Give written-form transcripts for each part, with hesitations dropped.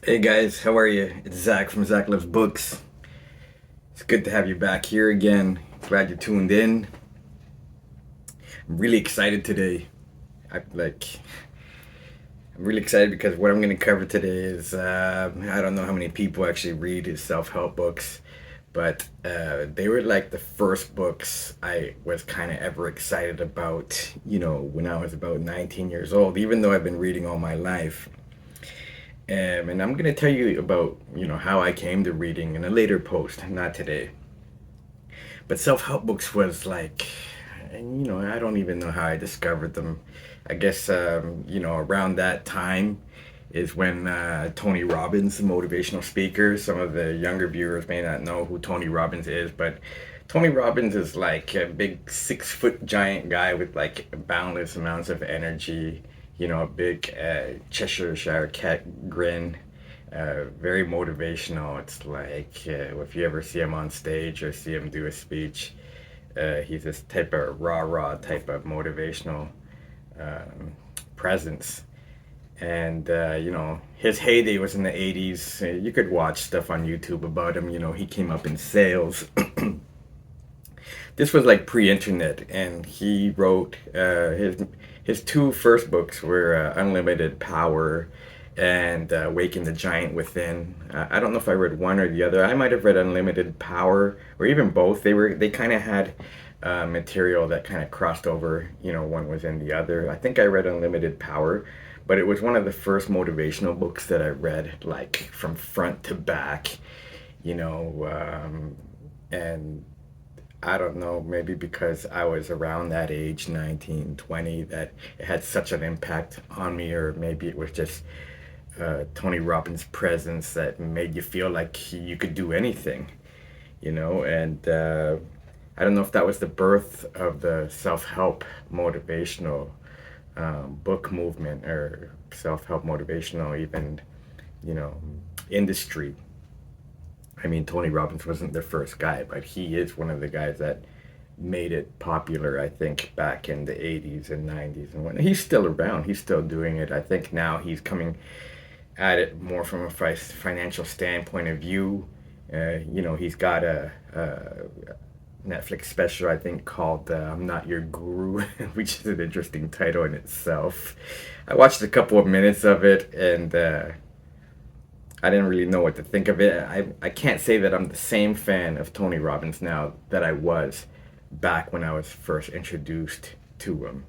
Hey guys, how are you? It's Zach from Zach Loves Books. It's good to have you back here again. Glad you tuned in. I'm really excited today. I like. I'm really excited because what I'm going to cover today is I don't know how many people actually read his self-help books, but they were like the first books I was kind of ever excited about. When I was about 19 years old. Even though I've been reading all my life. And I'm gonna tell you about how I came to reading in a later post, not today. But self-help books was like, and I don't even know how I discovered them. I guess around that time is when Tony Robbins, the motivational speaker. Some of the younger viewers may not know who Tony Robbins is, but Tony Robbins is like a big 6 foot giant guy with like boundless amounts of energy. A big Cheshire cat grin. Very motivational. It's like if you ever see him on stage or see him do a speech, he's this type of rah type of motivational um, presence. And his heyday was in the 80s. You could watch stuff on YouTube about him. He came up in sales. This was like pre-internet, and he wrote his two first books were Unlimited Power and Waking the Giant Within. I don't know if I read one or the other. I might have read Unlimited Power or even both. They kind of had material that kind of crossed over. One was in the other. I think I read Unlimited Power, but it was one of the first motivational books that I read, like from front to back. And I don't know, maybe because I was around that age, 19, 20, that it had such an impact on me, or maybe it was just Tony Robbins' presence that made you feel like you could do anything, and I don't know if that was the birth of the self help motivational book movement or self help motivational, even, you know, industry. I mean, Tony Robbins wasn't the first guy, but he is one of the guys that made it popular, I think, back in the 80s and 90s and whatnot. He's still around. He's still doing it. I think now he's coming at it more from a financial standpoint of view. He's got a Netflix special, I think, called I'm Not Your Guru, which is an interesting title in itself. I watched a couple of minutes of it, and I didn't really know what to think of it. I can't say that I'm the same fan of Tony Robbins now that I was back when I was first introduced to him.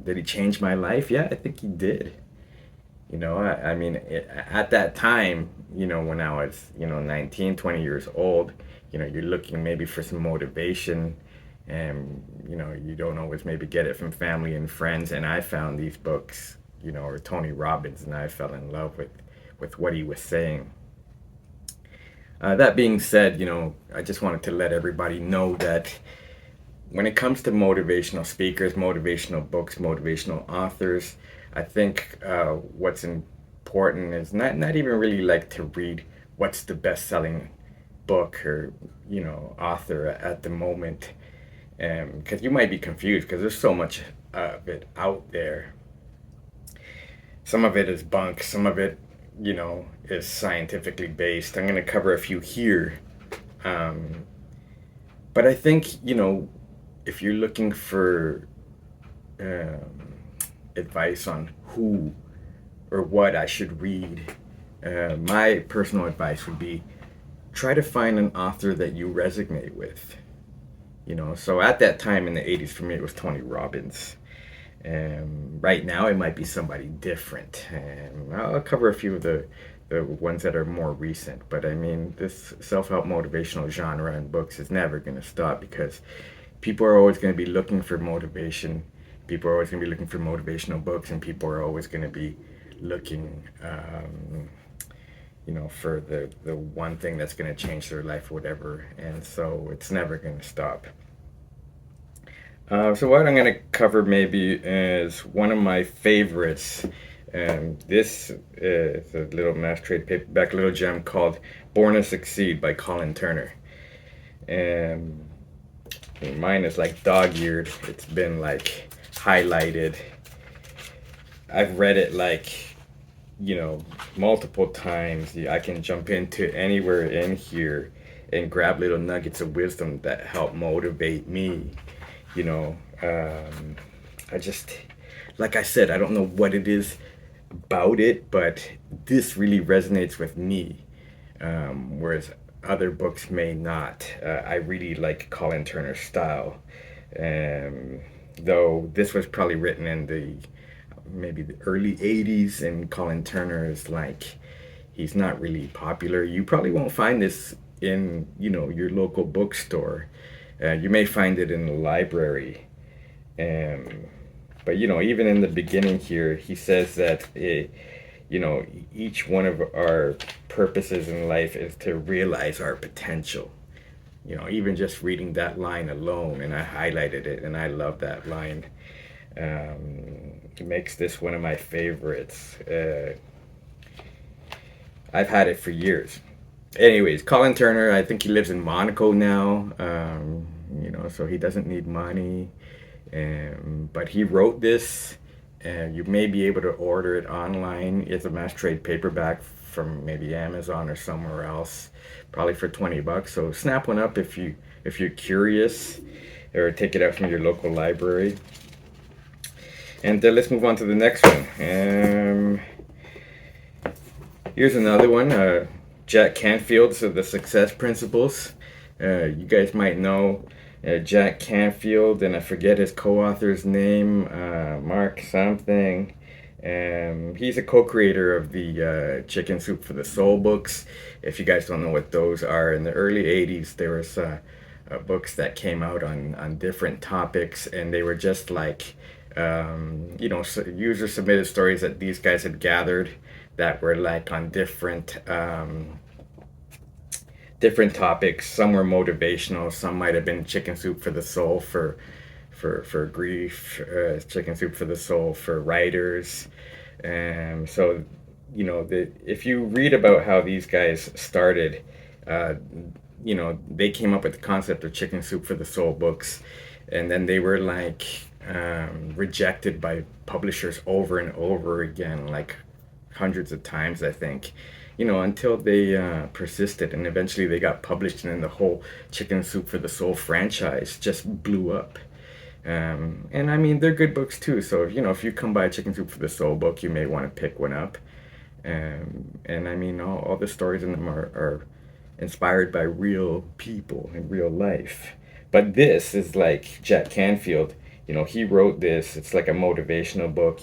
Did he change my life? Yeah, I think he did. I mean, at that time, when I was, 19, 20 years old, you're looking maybe for some motivation, and, you don't always maybe get it from family and friends. And I found these books, or Tony Robbins, and I fell in love with what he was saying. That being said, I just wanted to let everybody know that when it comes to motivational speakers, motivational books, motivational authors, I think what's important is not even really like to read what's the best selling book or author at the moment, because you might be confused because there's so much of it out there. Some of it is bunk, some of it is scientifically based. I'm going to cover a few here. um, but I think if you're looking for um, advice on who or what I should read, my personal advice would be try to find an author that you resonate with. So at that time in the 80s, for me, it was Tony Robbins. Right now, it might be somebody different. I'll cover a few of the ones that are more recent. But I mean, this self help motivational genre in books is never going to stop because people are always going to be looking for motivation. People are always going to be looking for motivational books, and people are always going to be looking, for the one thing that's going to change their life or whatever. And so it's never going to stop. So what I'm going to cover maybe is one of my favorites. This is a little mass trade paperback, little gem called Born to Succeed by Colin Turner. And mine is like dog-eared. It's been like highlighted. I've read it like multiple times. I can jump into anywhere in here and grab little nuggets of wisdom that help motivate me. You know, I just, like I said, I don't know what it is about it, but this really resonates with me, whereas other books may not. I really like Colin Turner's style, um, though this was probably written in the maybe the early 80s, and Colin Turner is like, he's not really popular. You probably won't find this in, your local bookstore. You may find it in the library. Um, but, even in the beginning here, he says that, each one of our purposes in life is to realize our potential. Even just reading that line alone, and I highlighted it, and I love that line. It makes this one of my favorites. I've had it for years. Anyways, Colin Turner, I think he lives in Monaco now, so he doesn't need money. But he wrote this, and you may be able to order it online. It's a mass trade paperback from maybe Amazon or somewhere else, probably for $20. So snap one up if you're curious, or take it out from your local library. And let's move on to the next one. Here's another one, Jack Canfield's The Success Principles. You guys might know Jack Canfield, and I forget his co-author's name, Mark something. He's a co-creator of the Chicken Soup for the Soul books. If you guys don't know what those are, in the early 80s, there was books that came out on different topics, and they were just like, user submitted stories that these guys had gathered that were like on different topics. Some were motivational, some might have been Chicken Soup for the Soul for grief, Chicken Soup for the Soul for writers. So if you read about how these guys started, they came up with the concept of Chicken Soup for the Soul books, and then they were like rejected by publishers over and over again, like hundreds of times, I think, until they persisted, and eventually they got published, and then the whole Chicken Soup for the Soul franchise just blew up. And I mean, they're good books too, so if you come by a Chicken Soup for the Soul book, you may want to pick one up. And I mean, all the stories in them are inspired by real people in real life. But this is like Jack Canfield. He wrote this. It's like a motivational book,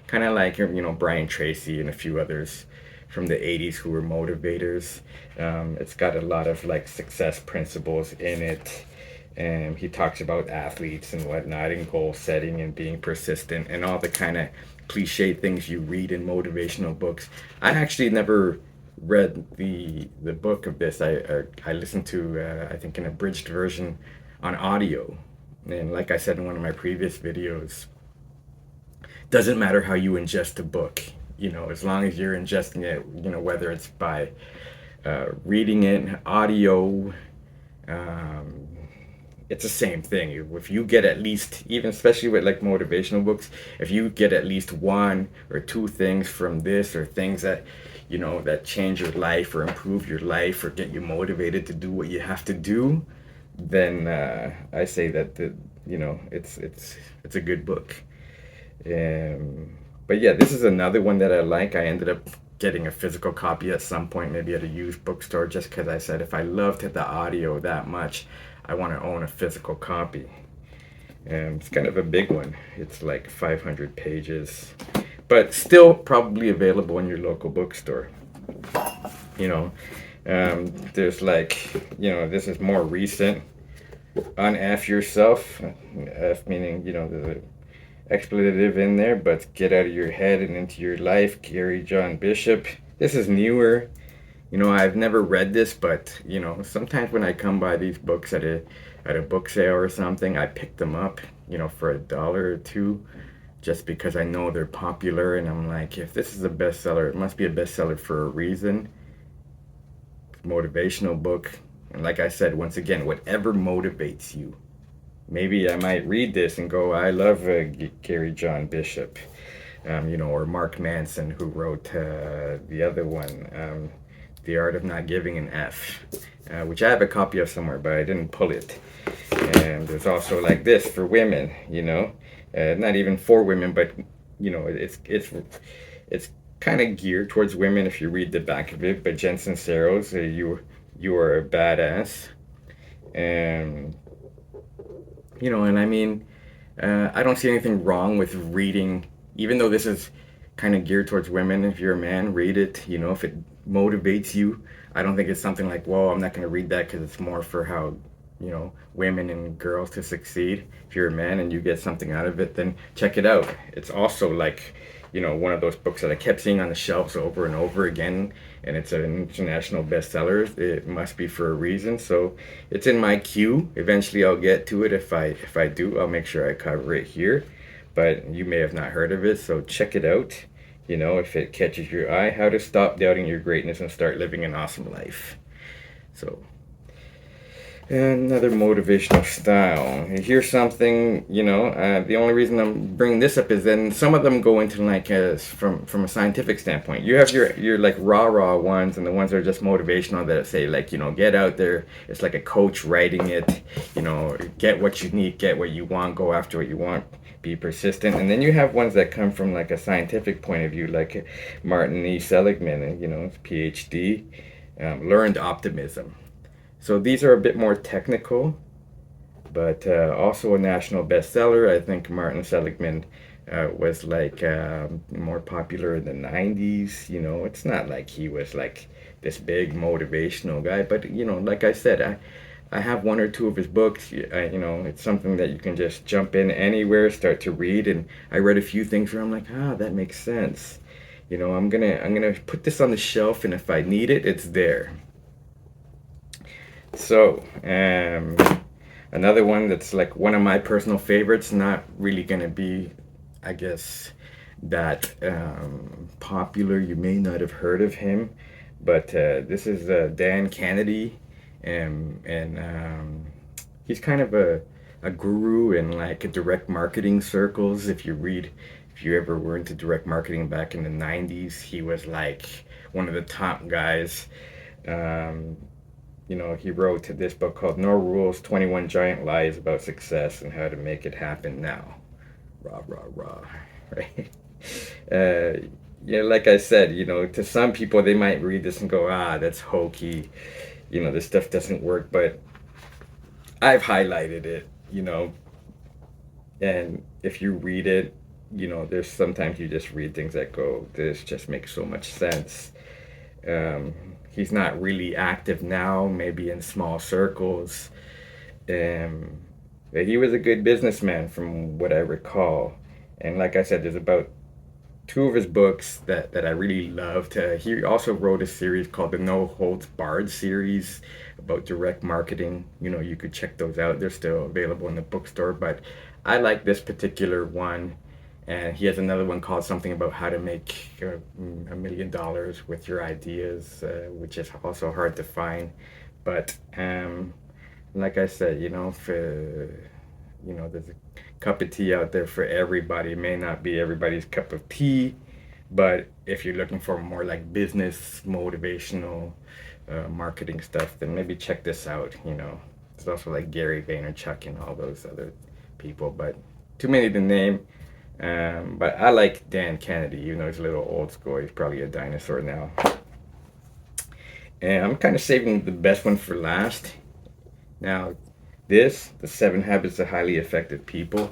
kind of like, Brian Tracy and a few others from the 80s who were motivators. It's got a lot of like success principles in it. And he talks about athletes and whatnot, and goal setting and being persistent and all the kind of cliche things you read in motivational books. I actually never read the book of this. I listened to, I think, an abridged version on audio. And like I said in one of my previous videos, doesn't matter how you ingest a book, as long as you're ingesting it, whether it's by reading it, audio, it's the same thing. If you get at least, even especially with like motivational books, if you get at least one or two things from this, or things that, that change your life or improve your life or get you motivated to do what you have to do, then I say that it's a good book. But yeah, this is another one that I like. I ended up getting a physical copy at some point, maybe at a used bookstore, just because I said if I loved the audio that much, I want to own a physical copy. It's kind of a big one. It's like 500 pages, but still probably available in your local bookstore. There's like, this is more recent. Un-F yourself, F meaning, the expletive in there, but get out of your head and into your life, Gary John Bishop. This is newer. I've never read this, but, sometimes when I come by these books at a book sale or something, I pick them up, for $1 or $2, just because I know they're popular, and I'm like, if this is a bestseller, it must be a bestseller for a reason. Motivational book. And like I said, once again, whatever motivates you. Maybe I might read this and go, I love Gary John Bishop. Or Mark Manson, who wrote the other one, The Art of Not Giving an F, which I have a copy of somewhere, but I didn't pull it. And there's also like this for women, not even for women, but it's kind of geared towards women if you read the back of it. But Jen Sincero's, you are a badass, and and I mean, I don't see anything wrong with reading, even though this is kind of geared towards women. If you're a man, read it. If it motivates you, I don't think it's something like, whoa, I'm not going to read that because it's more for how, women and girls to succeed. If you're a man and you get something out of it, then check it out. It's also like, one of those books that I kept seeing on the shelves over and over again, and it's an international bestseller. It must be for a reason. So it's in my queue. Eventually, I'll get to it. If I do, I'll make sure I cover it here. But you may have not heard of it, so check it out. If it catches your eye, How to Stop Doubting Your Greatness and Start Living an Awesome Life. So another motivational style. Here's something, the only reason I'm bringing this up is then some of them go into like from a scientific standpoint. You have your like rah ones and the ones that are just motivational that say like, get out there. It's like a coach writing it, get what you need, get what you want, go after what you want, be persistent. And then you have ones that come from like a scientific point of view, like Martin E. Seligman, PhD, learned optimism. So these are a bit more technical, but also a national bestseller. I think Martin Seligman was like more popular in the 90s. It's not like he was like this big motivational guy, but like I said, I have one or two of his books. It's something that you can just jump in anywhere, start to read, and I read a few things where I'm like, that makes sense. I'm gonna put this on the shelf, and if I need it, it's there. So, another one that's like one of my personal favorites, not really going to be, I guess, that popular. You may not have heard of him, but this is Dan Kennedy, and he's kind of a guru in like direct marketing circles. If you ever were into direct marketing back in the 90s, he was like one of the top guys. Um, he wrote this book called No Rules, 21 Giant Lies About Success and How to Make It Happen Now. Rah, rah, rah. Right? Like I said, to some people, they might read this and go, that's hokey. This stuff doesn't work. But I've highlighted it, and if you read it, there's sometimes you just read things that go, this just makes so much sense. Um, he's not really active now, maybe in small circles. Um, but he was a good businessman from what I recall. And like I said, there's about two of his books that I really loved. He also wrote a series called the No Holds Barred series about direct marketing. You could check those out. They're still available in the bookstore. But I like this particular one. And he has another one called something about how to make $1 million with your ideas, which is also hard to find. But like I said, there's a cup of tea out there for everybody. It may not be everybody's cup of tea, but if you're looking for more like business, motivational, marketing stuff, then maybe check this out. It's also like Gary Vaynerchuk and all those other people, but too many to name. But I like Dan Kennedy, even though he's a little old school. He's probably a dinosaur now. And I'm kind of saving the best one for last. Now, The 7 Habits of Highly Effective People,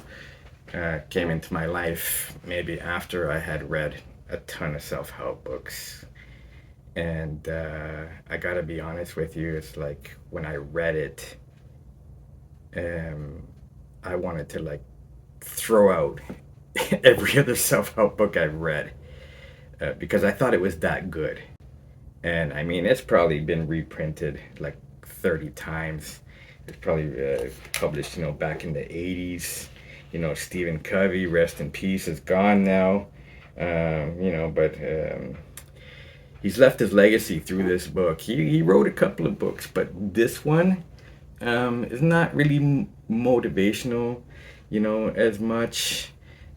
came into my life maybe after I had read a ton of self-help books. And I gotta be honest with you, it's like when I read it, I wanted to like throw out every other self-help book I've read because I thought it was that good. And I mean, it's probably been reprinted like 30 times. It's probably published, back in the 80s. Stephen Covey, rest in peace, is gone now. But he's left his legacy through this book. He wrote a couple of books, but this one is not really motivational, as much.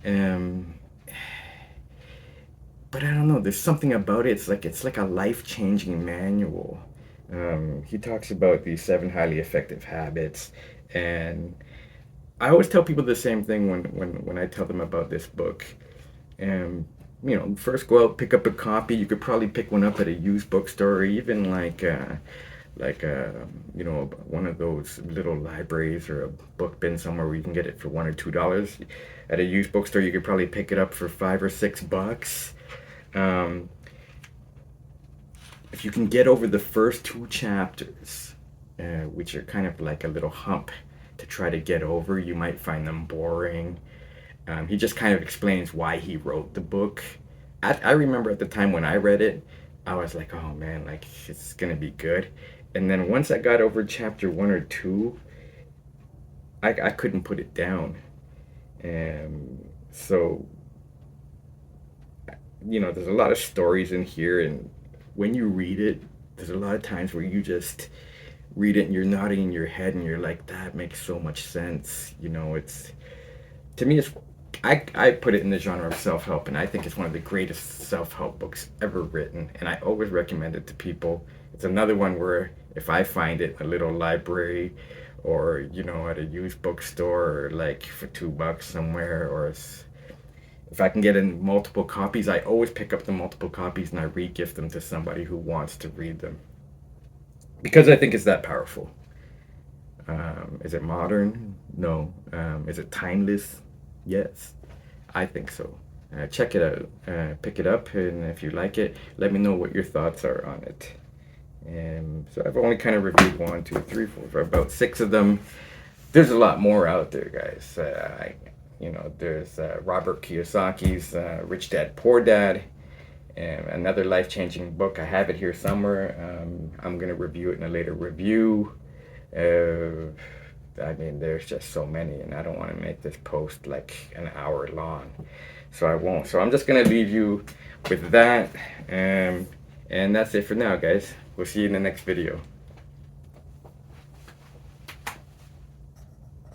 Um, but I don't know. There's something about it. It's like a life-changing manual. He talks about these 7 highly effective habits, and I always tell people the same thing when I tell them about this book. And first go out, pick up a copy. You could probably pick one up at a used bookstore, or even like one of those little libraries or a book bin somewhere where you can get it for $1 or $2. At a used bookstore, you could probably pick it up for $5 or $6. Um, if you can get over the first 2 chapters, which are kind of like a little hump to try to get over, you might find them boring. He just kind of explains why he wrote the book. I remember at the time when I read it, I was like, oh man, like it's gonna be good. And then once I got over chapter 1 or 2, I couldn't put it down. And so, there's a lot of stories in here, and when you read it, there's a lot of times where you just read it and you're nodding in your head and you're like, that makes so much sense. It's to me, I put it in the genre of self-help, and I think it's one of the greatest self-help books ever written, and I always recommend it to people. It's another one where if I find it in a little library, or at a used bookstore, or like for $2 somewhere, or if I can get in multiple copies, I always pick up the multiple copies and I re-gift them to somebody who wants to read them, because I think it's that powerful. Is it modern? No. Is it timeless? Yes, I think so. Check it out. Pick it up, and if you like it, let me know what your thoughts are on it. So I've only kind of reviewed 1, 2, 3, 4, about 6 of them. There's a lot more out there, guys. There's Robert Kiyosaki's Rich Dad Poor Dad, and another life-changing book. I have it here somewhere. I'm gonna review it in a later review. I mean, there's just so many, and I don't want to make this post like an hour long, so I won't. So I'm just gonna leave you with that, and that's it for now, guys. We'll see you in the next video.